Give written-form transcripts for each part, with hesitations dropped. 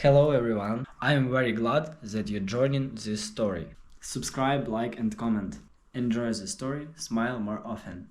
Hello everyone, I am very glad that you're joining this story. Subscribe, like and comment. Enjoy the story, smile more often.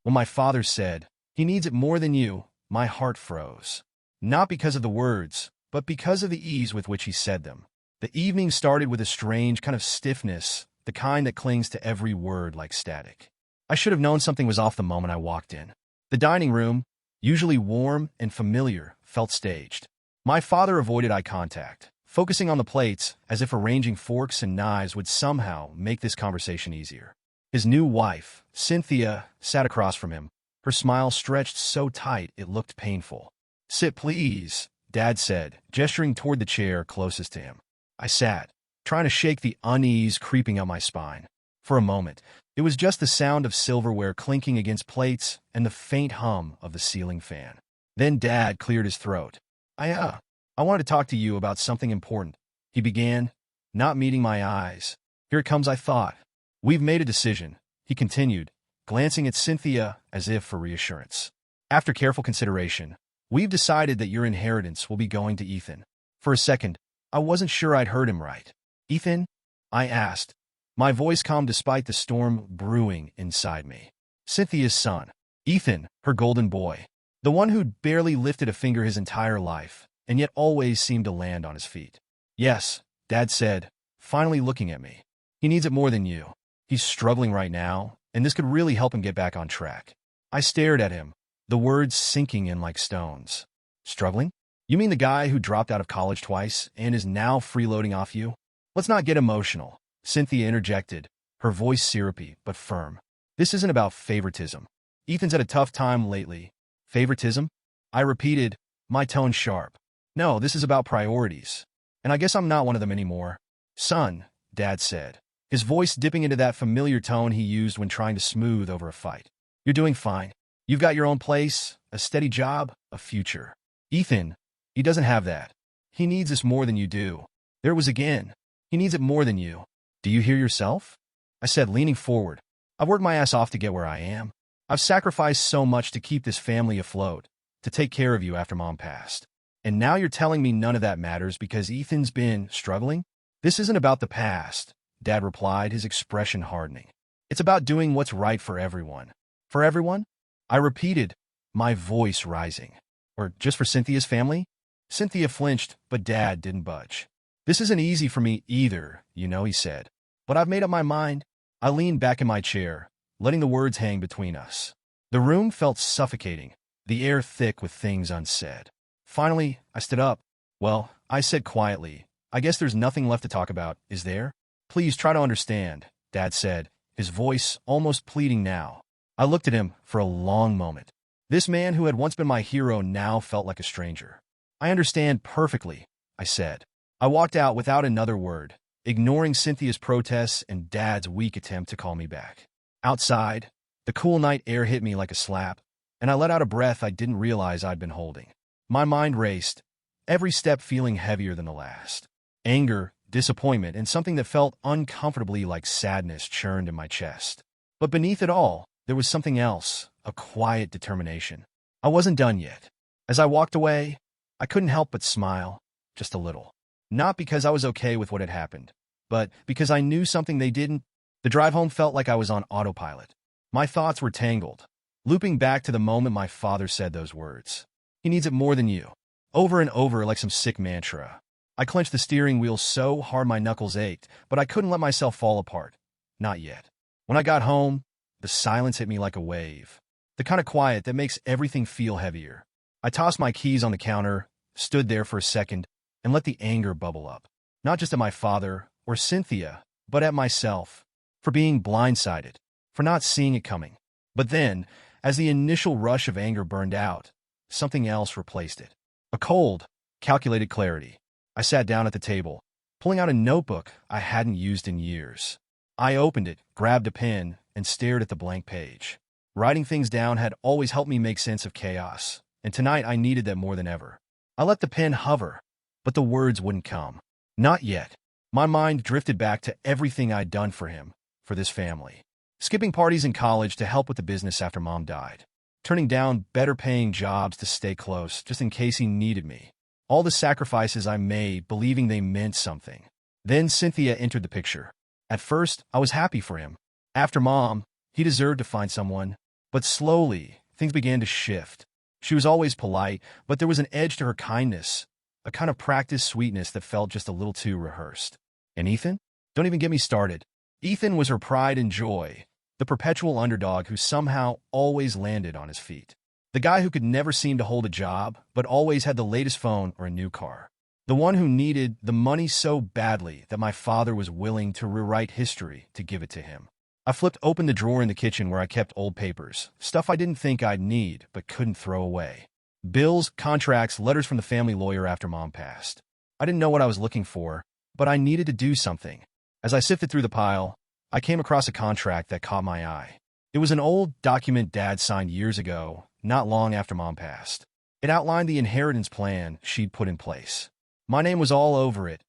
When my father said, "He needs it more than you," my heart froze. Not because of the words, but because of the ease with which he said them. The evening started with a strange kind of stiffness, the kind that clings to every word like static. I should have known something was off the moment I walked in. The dining room, usually warm and familiar, felt staged. My father avoided eye contact, focusing on the plates as if arranging forks and knives would somehow make this conversation easier. His new wife, Cynthia, sat across from him, her smile stretched so tight it looked painful. "Sit, please," Dad said, gesturing toward the chair closest to him. I sat, trying to shake the unease creeping up my spine. For a moment, it was just the sound of silverware clinking against plates and the faint hum of the ceiling fan. Then Dad cleared his throat. I wanted to talk to you about something important," he began, not meeting my eyes. "Here it comes, I thought. We've made a decision," he continued, glancing at Cynthia as if for reassurance. "After careful consideration, we've decided that your inheritance will be going to Ethan." For a second, I wasn't sure I'd heard him right. "Ethan?" I asked, my voice calm despite the storm brewing inside me. "Cynthia's son. Ethan, her golden boy. The one who'd barely lifted a finger his entire life, and yet always seemed to land on his feet." "Yes," Dad said, finally looking at me. "He needs it more than you. He's struggling right now, and this could really help him get back on track." I stared at him, the words sinking in like stones. "Struggling? You mean the guy who dropped out of college twice and is now freeloading off you?" "Let's not get emotional," Cynthia interjected, her voice syrupy but firm. "This isn't about favoritism. Ethan's had a tough time lately." "Favoritism?" I repeated, my tone sharp. "No, this is about priorities. And I guess I'm not one of them anymore." "Son," Dad said, his voice dipping into that familiar tone he used when trying to smooth over a fight. "You're doing fine. You've got your own place, a steady job, a future. Ethan, he doesn't have that. He needs this more than you do." There it was again. "He needs it more than you. Do you hear yourself?" I said, leaning forward. "I've worked my ass off to get where I am. I've sacrificed so much to keep this family afloat, to take care of you after Mom passed. And now you're telling me none of that matters because Ethan's been struggling?" "This isn't about the past," Dad replied, his expression hardening. "It's about doing what's right for everyone." "For everyone?" I repeated, my voice rising. "Or just for Cynthia's family?" Cynthia flinched, but Dad didn't budge. "This isn't easy for me either, he said. "But I've made up my mind." I leaned back in my chair, letting the words hang between us. The room felt suffocating, the air thick with things unsaid. Finally, I stood up. "Well," I said quietly, "I guess there's nothing left to talk about, is there?" "Please try to understand," Dad said, his voice almost pleading now. I looked at him for a long moment. This man who had once been my hero now felt like a stranger. "I understand perfectly," I said. I walked out without another word, ignoring Cynthia's protests and Dad's weak attempt to call me back. Outside, the cool night air hit me like a slap, and I let out a breath I didn't realize I'd been holding. My mind raced, every step feeling heavier than the last. Anger, disappointment, and something that felt uncomfortably like sadness churned in my chest. But beneath it all, there was something else, a quiet determination. I wasn't done yet. As I walked away, I couldn't help but smile, just a little. Not because I was okay with what had happened, but because I knew something they didn't. The drive home felt like I was on autopilot. My thoughts were tangled, looping back to the moment my father said those words. "He needs it more than you." Over and over like some sick mantra. I clenched the steering wheel so hard my knuckles ached, but I couldn't let myself fall apart. Not yet. When I got home, the silence hit me like a wave. The kind of quiet that makes everything feel heavier. I tossed my keys on the counter, stood there for a second, and let the anger bubble up. Not just at my father or Cynthia, but at myself. For being blindsided. For not seeing it coming. But then, as the initial rush of anger burned out, something else replaced it. A cold, calculated clarity. I sat down at the table, pulling out a notebook I hadn't used in years. I opened it, grabbed a pen, and stared at the blank page. Writing things down had always helped me make sense of chaos, and tonight I needed that more than ever. I let the pen hover, but the words wouldn't come. Not yet. My mind drifted back to everything I'd done for him, for this family. Skipping parties in college to help with the business after Mom died. Turning down better-paying jobs to stay close, just in case he needed me. All the sacrifices I made, believing they meant something. Then Cynthia entered the picture. At first, I was happy for him. After Mom, he deserved to find someone. But slowly, things began to shift. She was always polite, but there was an edge to her kindness, a kind of practiced sweetness that felt just a little too rehearsed. And Ethan? Don't even get me started. Ethan was her pride and joy, the perpetual underdog who somehow always landed on his feet. The guy who could never seem to hold a job, but always had the latest phone or a new car. The one who needed the money so badly that my father was willing to rewrite history to give it to him. I flipped open the drawer in the kitchen where I kept old papers, stuff I didn't think I'd need but couldn't throw away. Bills, contracts, letters from the family lawyer after Mom passed. I didn't know what I was looking for, but I needed to do something. As I sifted through the pile, I came across a contract that caught my eye. It was an old document Dad signed years ago, not long after Mom passed. It outlined the inheritance plan she'd put in place. My name was all over it,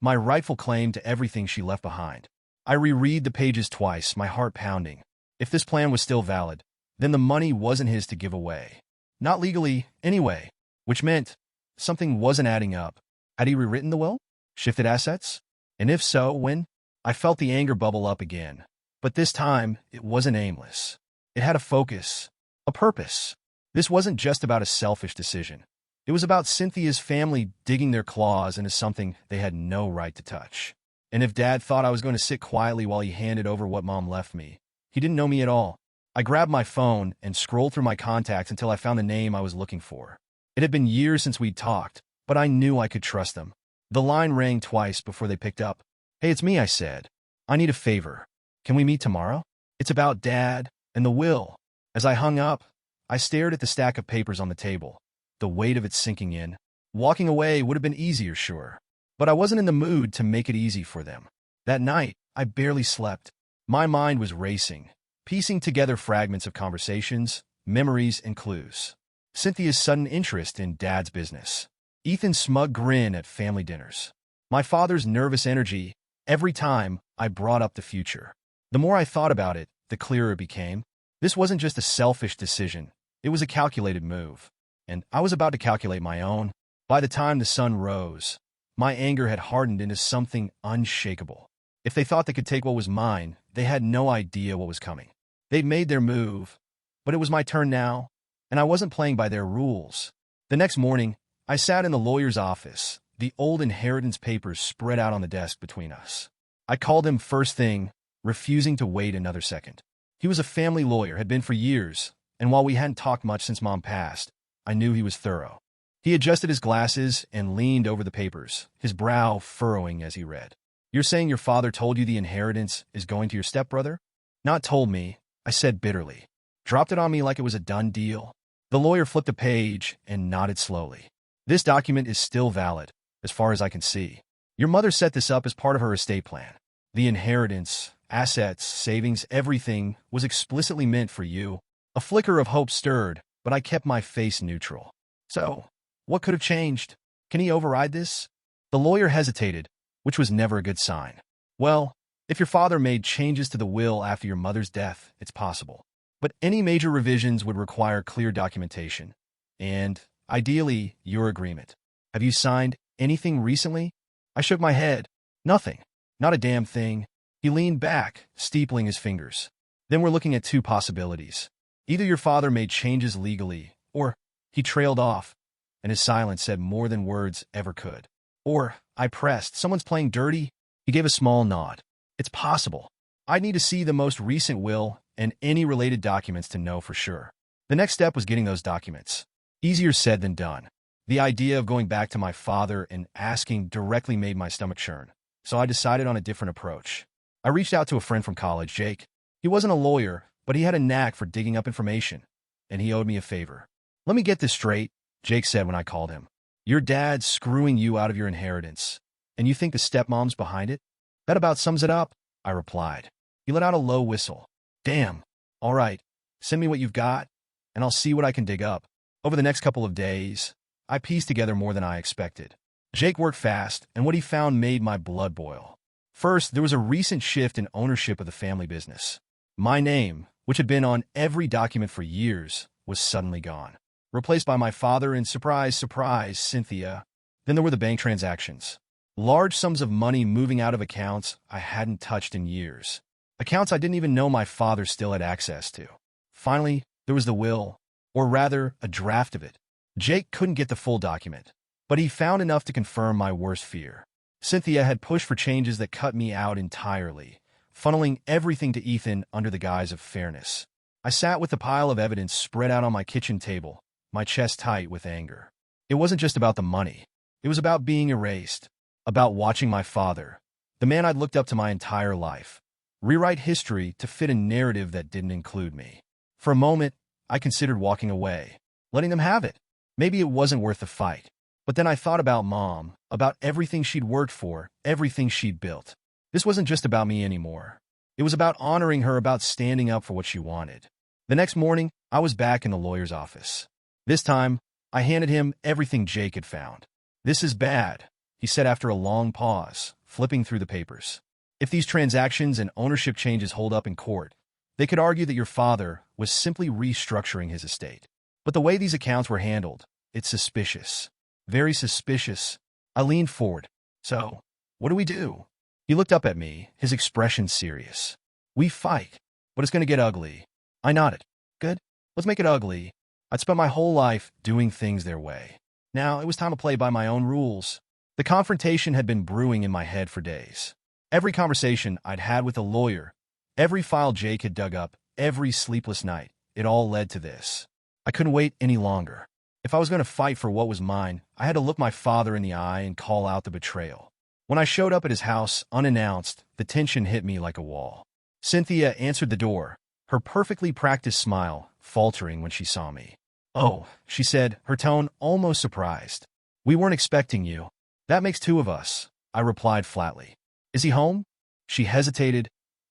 my rightful claim to everything she left behind. I reread the pages twice, my heart pounding. If this plan was still valid, then the money wasn't his to give away. Not legally, anyway, which meant something wasn't adding up. Had he rewritten the will? Shifted assets? And if so, when? I felt the anger bubble up again. But this time, it wasn't aimless. It had a focus, a purpose. This wasn't just about a selfish decision. It was about Cynthia's family digging their claws into something they had no right to touch. And if Dad thought I was going to sit quietly while he handed over what Mom left me, he didn't know me at all. I grabbed my phone and scrolled through my contacts until I found the name I was looking for. It had been years since we'd talked, but I knew I could trust them. The line rang twice before they picked up. "Hey, it's me," I said. "I need a favor. Can we meet tomorrow? It's about Dad and the will." As I hung up, I stared at the stack of papers on the table, the weight of it sinking in. Walking away would have been easier, sure. But I wasn't in the mood to make it easy for them. That night, I barely slept. My mind was racing, piecing together fragments of conversations, memories, and clues. Cynthia's sudden interest in Dad's business. Ethan's smug grin at family dinners. My father's nervous energy every time I brought up the future. The more I thought about it, the clearer it became. This wasn't just a selfish decision. It was a calculated move. And I was about to calculate my own. By the time the sun rose, my anger had hardened into something unshakable. If they thought they could take what was mine, they had no idea what was coming. They'd made their move, but it was my turn now, and I wasn't playing by their rules. The next morning, I sat in the lawyer's office, the old inheritance papers spread out on the desk between us. I called him first thing, refusing to wait another second. He was a family lawyer, had been for years, and while we hadn't talked much since Mom passed, I knew he was thorough. He adjusted his glasses and leaned over the papers, his brow furrowing as he read. "You're saying your father told you the inheritance is going to your stepbrother?" "Not told me," I said bitterly. "Dropped it on me like it was a done deal." The lawyer flipped a page and nodded slowly. "This document is still valid, as far as I can see. Your mother set this up as part of her estate plan. The inheritance, assets, savings, everything was explicitly meant for you." A flicker of hope stirred, but I kept my face neutral. "So, what could have changed? Can he override this?" The lawyer hesitated, which was never a good sign. "Well, if your father made changes to the will after your mother's death, it's possible. But any major revisions would require clear documentation. And, ideally, your agreement. Have you signed anything recently?" I shook my head. "Nothing. Not a damn thing." He leaned back, steepling his fingers. "Then we're looking at two possibilities. Either your father made changes legally, or he trailed off, and his silence said more than words ever could. Or, I pressed, someone's playing dirty?" He gave a small nod. "It's possible. I'd need to see the most recent will and any related documents to know for sure." The next step was getting those documents. Easier said than done. The idea of going back to my father and asking directly made my stomach churn, so I decided on a different approach. I reached out to a friend from college, Jake. He wasn't a lawyer, but he had a knack for digging up information, and he owed me a favor. "Let me get this straight," Jake said when I called him. "Your dad's screwing you out of your inheritance, and you think the stepmom's behind it?" "That about sums it up," I replied. He let out a low whistle. "Damn. All right, send me what you've got, and I'll see what I can dig up." Over the next couple of days, I pieced together more than I expected. Jake worked fast, and what he found made my blood boil. First, there was a recent shift in ownership of the family business. My name, which had been on every document for years, was suddenly gone. Replaced by my father and, surprise, surprise, Cynthia. Then there were the bank transactions. Large sums of money moving out of accounts I hadn't touched in years. Accounts I didn't even know my father still had access to. Finally, there was the will, or rather, a draft of it. Jake couldn't get the full document, but he found enough to confirm my worst fear. Cynthia had pushed for changes that cut me out entirely, funneling everything to Ethan under the guise of fairness. I sat with the pile of evidence spread out on my kitchen table, my chest tight with anger. It wasn't just about the money. It was about being erased, about watching my father, the man I'd looked up to my entire life, rewrite history to fit a narrative that didn't include me. For a moment, I considered walking away, letting them have it. Maybe it wasn't worth the fight. But then I thought about Mom, about everything she'd worked for, everything she'd built. This wasn't just about me anymore. It was about honoring her, about standing up for what she wanted. The next morning, I was back in the lawyer's office. This time, I handed him everything Jake had found. "This is bad," he said after a long pause, flipping through the papers. "If these transactions and ownership changes hold up in court, they could argue that your father was simply restructuring his estate. But the way these accounts were handled, it's suspicious. Very suspicious." I leaned forward. "So, what do we do?" He looked up at me, his expression serious. "We fight, but it's going to get ugly." I nodded. "Good. Let's make it ugly." I'd spent my whole life doing things their way. Now it was time to play by my own rules. The confrontation had been brewing in my head for days. Every conversation I'd had with a lawyer, every file Jake had dug up, every sleepless night, it all led to this. I couldn't wait any longer. If I was going to fight for what was mine, I had to look my father in the eye and call out the betrayal. When I showed up at his house unannounced, the tension hit me like a wall. Cynthia answered the door, her perfectly practiced smile faltering when she saw me. "Oh," she said, her tone almost surprised. "We weren't expecting you." "That makes two of us," I replied flatly. "Is he home?" She hesitated,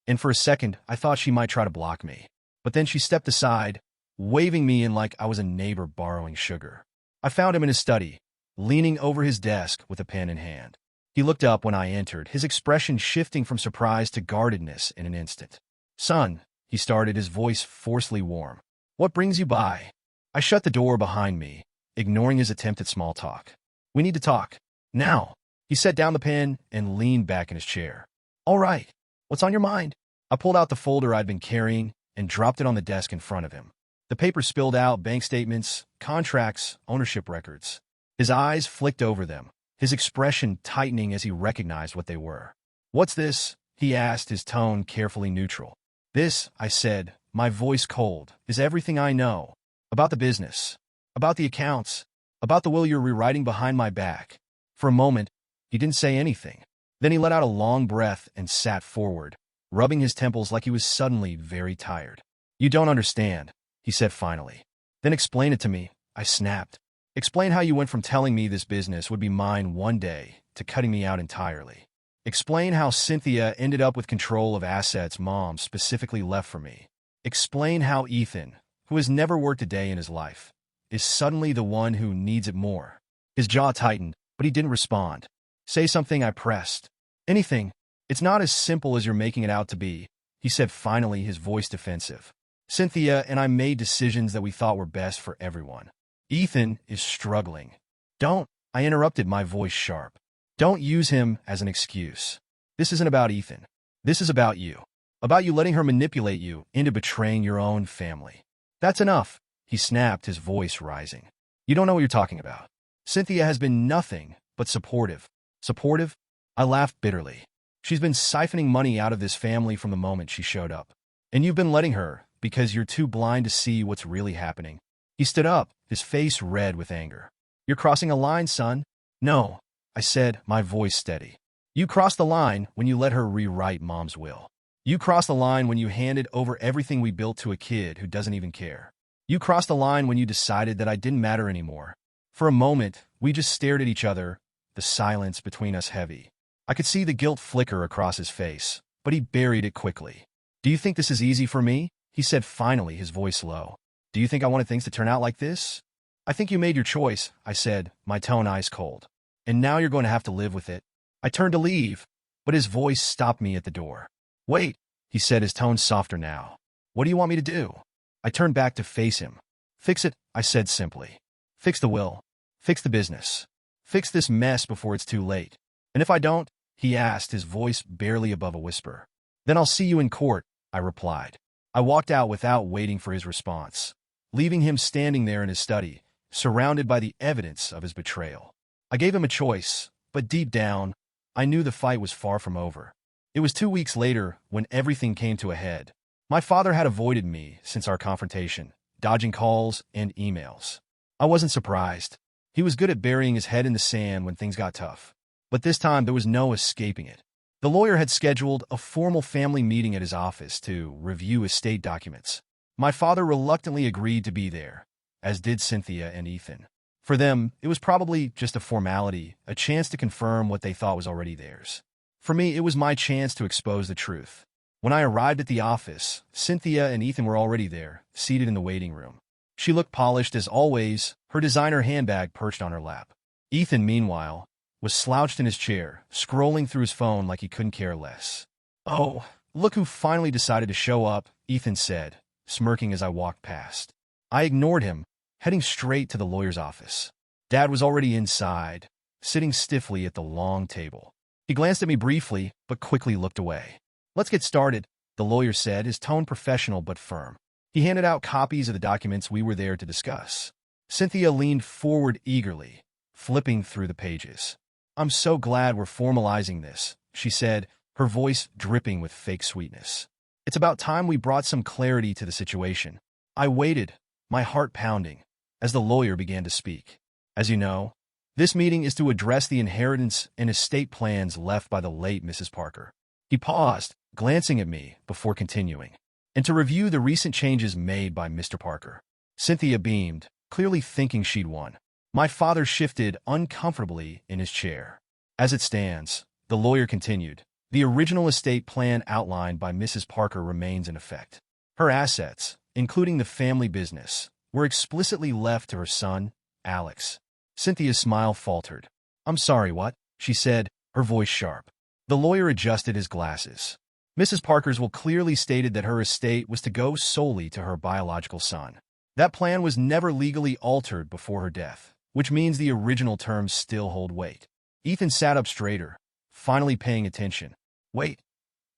and for a second I thought she might try to block me. But then she stepped aside, waving me in like I was a neighbor borrowing sugar. I found him in his study, leaning over his desk with a pen in hand. He looked up when I entered, his expression shifting from surprise to guardedness in an instant. "Son," he started, his voice forcefully warm. "What brings you by?" I shut the door behind me, ignoring his attempt at small talk. "We need to talk. Now." He set down the pen and leaned back in his chair. "All right. What's on your mind?" I pulled out the folder I'd been carrying and dropped it on the desk in front of him. The paper spilled out bank statements, contracts, ownership records. His eyes flicked over them, his expression tightening as he recognized what they were. "What's this?" he asked, his tone carefully neutral. "This," I said, my voice cold, "is everything I know. About the business. About the accounts. About the will you're rewriting behind my back." For a moment, he didn't say anything. Then he let out a long breath and sat forward, rubbing his temples like he was suddenly very tired. "You don't understand," he said finally. "Then explain it to me," I snapped. "Explain how you went from telling me this business would be mine one day to cutting me out entirely. Explain how Cynthia ended up with control of assets Mom specifically left for me. Explain how Ethan, who has never worked a day in his life, is suddenly the one who needs it more." His jaw tightened, but he didn't respond. "Say something," I pressed. "Anything. It's not as simple as you're making it out to be," he said finally, his voice defensive. "Cynthia and I made decisions that we thought were best for everyone. Ethan is struggling." "Don't," I interrupted, my voice sharp. "Don't use him as an excuse. This isn't about Ethan. This is about you. About you letting her manipulate you into betraying your own family." "That's enough," he snapped, his voice rising. "You don't know what you're talking about. Cynthia has been nothing but supportive." "Supportive?" I laughed bitterly. "She's been siphoning money out of this family from the moment she showed up. And you've been letting her because you're too blind to see what's really happening." He stood up, his face red with anger. "You're crossing a line, son." "No," I said, my voice steady. "You crossed the line when you let her rewrite Mom's will. You crossed the line when you handed over everything we built to a kid who doesn't even care. You crossed the line when you decided that I didn't matter anymore." For a moment, we just stared at each other, the silence between us heavy. I could see the guilt flicker across his face, but he buried it quickly. "Do you think this is easy for me?" he said finally, his voice low. "Do you think I wanted things to turn out like this?" "I think you made your choice," I said, my tone ice cold. "And now you're going to have to live with it." I turned to leave, but his voice stopped me at the door. "Wait," he said, his tone softer now. "What do you want me to do?" I turned back to face him. "Fix it," I said simply. "Fix the will. Fix the business. Fix this mess before it's too late. And if I don't, he asked, his voice barely above a whisper. Then I'll see you in court, I replied. I walked out without waiting for his response, leaving him standing there in his study, surrounded by the evidence of his betrayal. I gave him a choice, but deep down, I knew the fight was far from over. It was 2 weeks later when everything came to a head. My father had avoided me since our confrontation, dodging calls and emails. I wasn't surprised. He was good at burying his head in the sand when things got tough. But this time there was no escaping it. The lawyer had scheduled a formal family meeting at his office to review estate documents. My father reluctantly agreed to be there, as did Cynthia and Ethan. For them, it was probably just a formality, a chance to confirm what they thought was already theirs. For me, it was my chance to expose the truth. When I arrived at the office, Cynthia and Ethan were already there, seated in the waiting room. She looked polished as always, her designer handbag perched on her lap. Ethan, meanwhile, was slouched in his chair, scrolling through his phone like he couldn't care less. "Oh, look who finally decided to show up," Ethan said, smirking as I walked past. I ignored him, heading straight to the lawyer's office. Dad was already inside, sitting stiffly at the long table. He glanced at me briefly, but quickly looked away. "Let's get started," the lawyer said, his tone professional but firm. He handed out copies of the documents we were there to discuss. Cynthia leaned forward eagerly, flipping through the pages. "I'm so glad we're formalizing this," she said, her voice dripping with fake sweetness. "It's about time we brought some clarity to the situation." I waited, my heart pounding, as the lawyer began to speak. "As you know, this meeting is to address the inheritance and estate plans left by the late Mrs. Parker." He paused, glancing at me before continuing. "And to review the recent changes made by Mr. Parker." Cynthia beamed, clearly thinking she'd won. My father shifted uncomfortably in his chair. "As it stands," the lawyer continued, "the original estate plan outlined by Mrs. Parker remains in effect. Her assets, including the family business, were explicitly left to her son, Alex." Cynthia's smile faltered. "I'm sorry, what?" she said, her voice sharp. The lawyer adjusted his glasses. "Mrs. Parker's will clearly stated that her estate was to go solely to her biological son. That plan was never legally altered before her death, which means the original terms still hold weight." Ethan sat up straighter, finally paying attention. "Wait,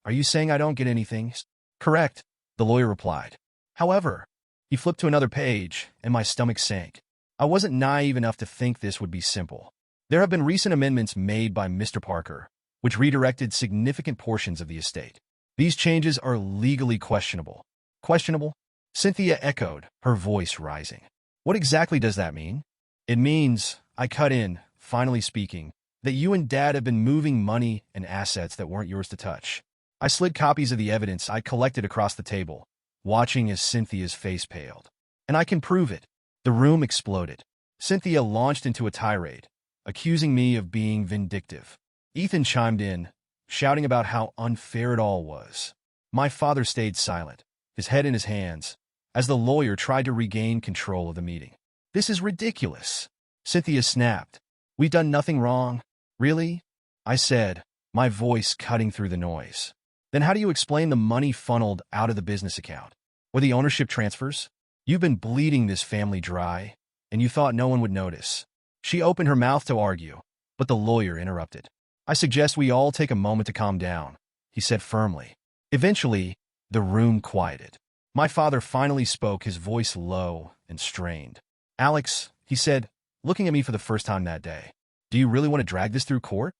are you saying I don't get anything?" "Correct," the lawyer replied. "However," he flipped to another page, and my stomach sank. I wasn't naive enough to think this would be simple. There have been recent amendments made by Mr. Parker, which redirected significant portions of the estate. These changes are legally questionable. "Questionable?" Cynthia echoed, her voice rising. "What exactly does that mean?" "It means," I cut in, finally speaking, "that you and Dad have been moving money and assets that weren't yours to touch." I slid copies of the evidence I collected across the table, watching as Cynthia's face paled. "And I can prove it." The room exploded. Cynthia launched into a tirade, accusing me of being vindictive. Ethan chimed in, shouting about how unfair it all was. My father stayed silent, his head in his hands, as the lawyer tried to regain control of the meeting. "This is ridiculous," Cynthia snapped. "We've done nothing wrong." "Really?" I said, my voice cutting through the noise. "Then how do you explain the money funneled out of the business account? Or the ownership transfers? You've been bleeding this family dry, and you thought no one would notice." She opened her mouth to argue, but the lawyer interrupted. "I suggest we all take a moment to calm down," he said firmly. Eventually, the room quieted. My father finally spoke, his voice low and strained. "Alex," he said, looking at me for the first time that day, "do you really want to drag this through court?"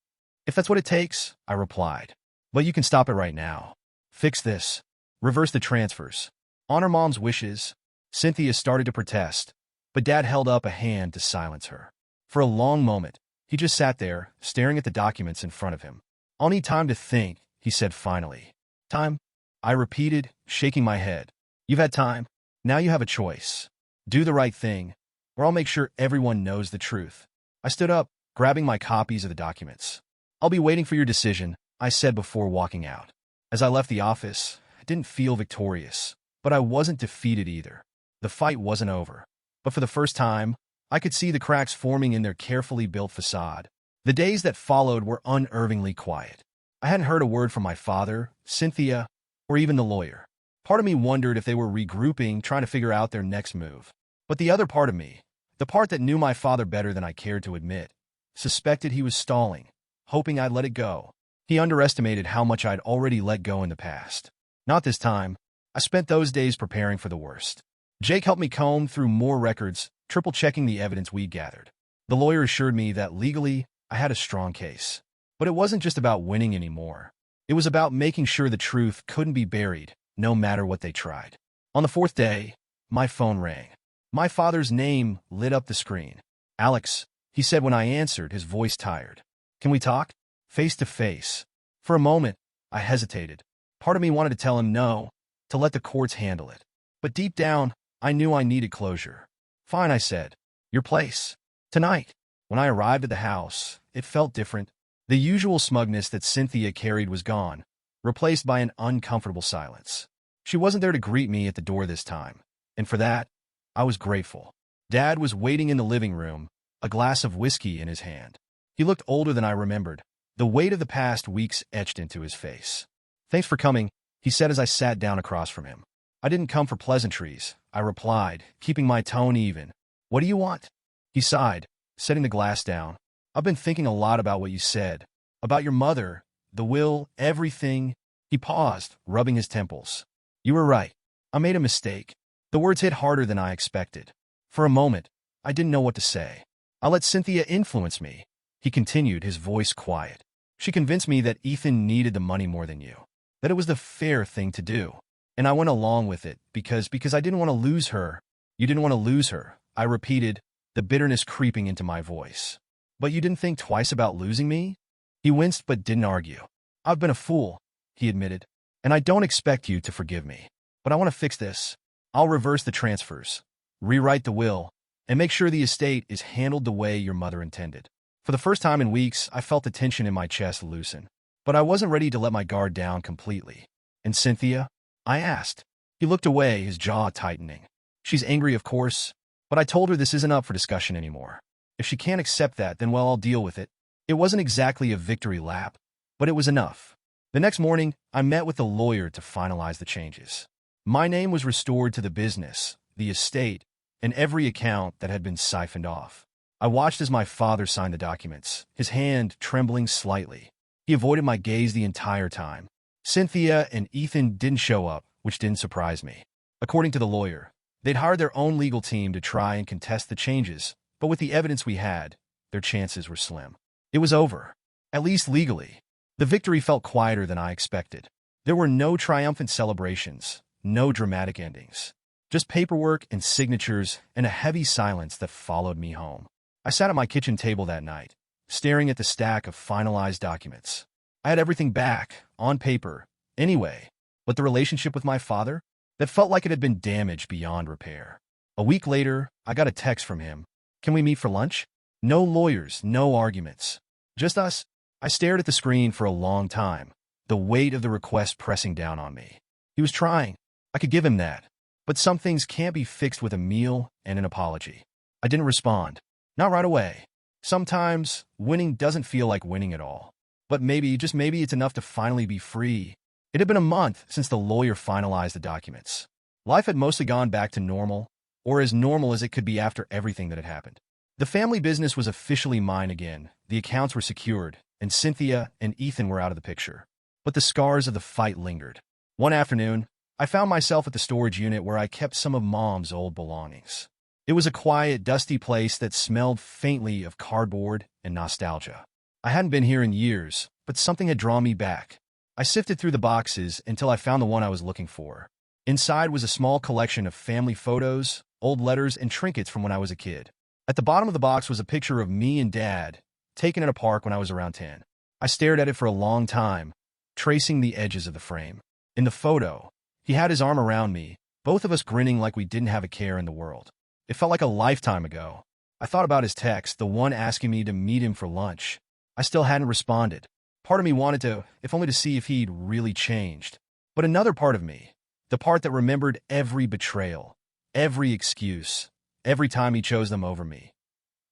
"If that's what it takes," I replied. "But you can stop it right now. Fix this. Reverse the transfers. Honor Mom's wishes." Cynthia started to protest, but Dad held up a hand to silence her. For a long moment, he just sat there, staring at the documents in front of him. "I'll need time to think," he said finally. "Time?" I repeated, shaking my head. "You've had time. Now you have a choice. Do the right thing, or I'll make sure everyone knows the truth." I stood up, grabbing my copies of the documents. "I'll be waiting for your decision," I said before walking out. As I left the office, I didn't feel victorious, but I wasn't defeated either. The fight wasn't over, but for the first time, I could see the cracks forming in their carefully built facade. The days that followed were unnervingly quiet. I hadn't heard a word from my father, Cynthia, or even the lawyer. Part of me wondered if they were regrouping, trying to figure out their next move. But the other part of me, the part that knew my father better than I cared to admit, suspected he was stalling, hoping I'd let it go. He underestimated how much I'd already let go in the past. Not this time. I spent those days preparing for the worst. Jake helped me comb through more records, triple-checking the evidence we'd gathered. The lawyer assured me that legally, I had a strong case. But it wasn't just about winning anymore. It was about making sure the truth couldn't be buried, no matter what they tried. On the fourth day, my phone rang. My father's name lit up the screen. "Alex," he said when I answered, his voice tired. "Can we talk? Face to face?" For a moment, I hesitated. Part of me wanted to tell him no, to let the courts handle it. But deep down, I knew I needed closure. "Fine," I said. "Your place. Tonight." When I arrived at the house, it felt different. The usual smugness that Cynthia carried was gone, replaced by an uncomfortable silence. She wasn't there to greet me at the door this time, and for that, I was grateful. Dad was waiting in the living room, a glass of whiskey in his hand. He looked older than I remembered, the weight of the past weeks etched into his face. "Thanks for coming," he said as I sat down across from him. "I didn't come for pleasantries," I replied, keeping my tone even. "What do you want?" He sighed, setting the glass down. "I've been thinking a lot about what you said. About your mother, the will, everything." He paused, rubbing his temples. "You were right. I made a mistake." The words hit harder than I expected. For a moment, I didn't know what to say. "I let Cynthia influence me," he continued, his voice quiet. "She convinced me that Ethan needed the money more than you, that it was the fair thing to do. And I went along with it because I didn't want to lose her." "You didn't want to lose her," I repeated, the bitterness creeping into my voice. "But you didn't think twice about losing me?" He winced but didn't argue. "I've been a fool," he admitted, "and I don't expect you to forgive me. But I want to fix this. I'll reverse the transfers, rewrite the will, and make sure the estate is handled the way your mother intended." For the first time in weeks, I felt the tension in my chest loosen. But I wasn't ready to let my guard down completely. "And Cynthia?" I asked. He looked away, his jaw tightening. "She's angry, of course, but I told her this isn't up for discussion anymore. If she can't accept that, then well, I'll deal with it." It wasn't exactly a victory lap, but it was enough. The next morning, I met with the lawyer to finalize the changes. My name was restored to the business, the estate, and every account that had been siphoned off. I watched as my father signed the documents, his hand trembling slightly. He avoided my gaze the entire time. Cynthia and Ethan didn't show up, which didn't surprise me. According to the lawyer, they'd hired their own legal team to try and contest the changes, but with the evidence we had, their chances were slim. It was over, at least legally. The victory felt quieter than I expected. There were no triumphant celebrations, no dramatic endings. Just paperwork and signatures and a heavy silence that followed me home. I sat at my kitchen table that night, staring at the stack of finalized documents. I had everything back, on paper, anyway, but the relationship with my father? That felt like it had been damaged beyond repair. A week later, I got a text from him. "Can we meet for lunch?" No lawyers, no arguments. Just us. I stared at the screen for a long time, the weight of the request pressing down on me. He was trying. I could give him that. But some things can't be fixed with a meal and an apology. I didn't respond. Not right away. Sometimes, winning doesn't feel like winning at all. But maybe, just maybe, it's enough to finally be free. It had been a month since the lawyer finalized the documents. Life had mostly gone back to normal, or as normal as it could be after everything that had happened. The family business was officially mine again, the accounts were secured, and Cynthia and Ethan were out of the picture. But the scars of the fight lingered. One afternoon, I found myself at the storage unit where I kept some of Mom's old belongings. It was a quiet, dusty place that smelled faintly of cardboard and nostalgia. I hadn't been here in years, but something had drawn me back. I sifted through the boxes until I found the one I was looking for. Inside was a small collection of family photos, old letters, and trinkets from when I was a kid. At the bottom of the box was a picture of me and Dad, taken at a park when I was around 10. I stared at it for a long time, tracing the edges of the frame. In the photo, he had his arm around me, both of us grinning like we didn't have a care in the world. It felt like a lifetime ago. I thought about his text, the one asking me to meet him for lunch. I still hadn't responded. Part of me wanted to, if only to see if he'd really changed. But another part of me, the part that remembered every betrayal, every excuse, every time he chose them over me,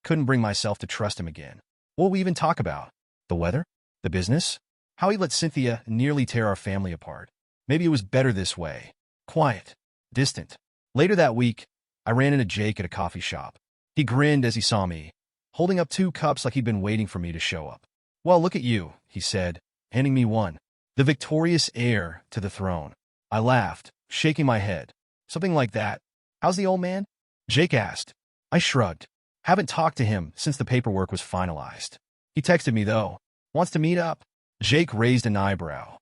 couldn't bring myself to trust him again. What would we even talk about? The weather? The business? How he let Cynthia nearly tear our family apart? Maybe it was better this way. Quiet. Distant. Later that week, I ran into Jake at a coffee shop. He grinned as he saw me. holding up 2 cups like he'd been waiting for me to show up. "Well, look at you," he said, handing me one. "The victorious heir to the throne." I laughed, shaking my head. "Something like that. How's the old man?" Jake asked. I shrugged. "Haven't talked to him since the paperwork was finalized. He texted me, though. Wants to meet up." Jake raised an eyebrow.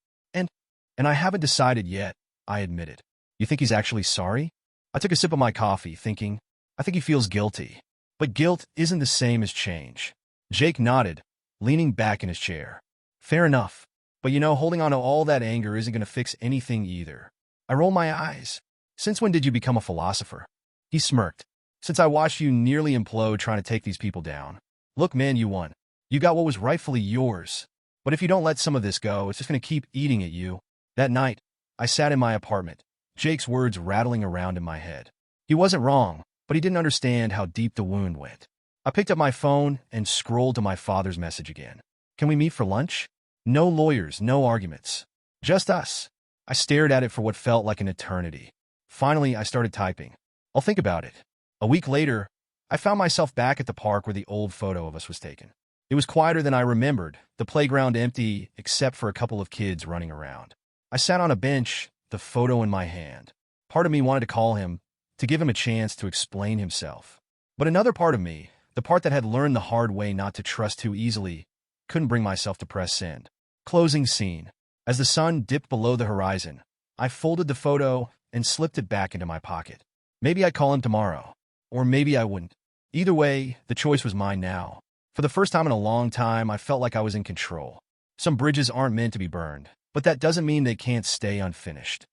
And I haven't decided yet," I admitted. "You think he's actually sorry?" I took a sip of my coffee, thinking, I think he feels guilty. But guilt isn't the same as change. Jake nodded, leaning back in his chair. "Fair enough. But holding on to all that anger isn't going to fix anything either." I rolled my eyes. "Since when did you become a philosopher?" He smirked. "Since I watched you nearly implode trying to take these people down. Look, man, you won. You got what was rightfully yours. But if you don't let some of this go, it's just going to keep eating at you." That night, I sat in my apartment, Jake's words rattling around in my head. He wasn't wrong, but he didn't understand how deep the wound went. I picked up my phone and scrolled to my father's message again. "Can we meet for lunch?" No lawyers, no arguments. Just us. I stared at it for what felt like an eternity. Finally, I started typing. "I'll think about it." A week later, I found myself back at the park where the old photo of us was taken. It was quieter than I remembered, the playground empty except for a couple of kids running around. I sat on a bench, the photo in my hand. Part of me wanted to call him, to give him a chance to explain himself. But another part of me, the part that had learned the hard way not to trust too easily, couldn't bring myself to press send. Closing scene. As the sun dipped below the horizon, I folded the photo and slipped it back into my pocket. Maybe I'd call him tomorrow. Or maybe I wouldn't. Either way, the choice was mine now. For the first time in a long time, I felt like I was in control. Some bridges aren't meant to be burned, but that doesn't mean they can't stay unfinished.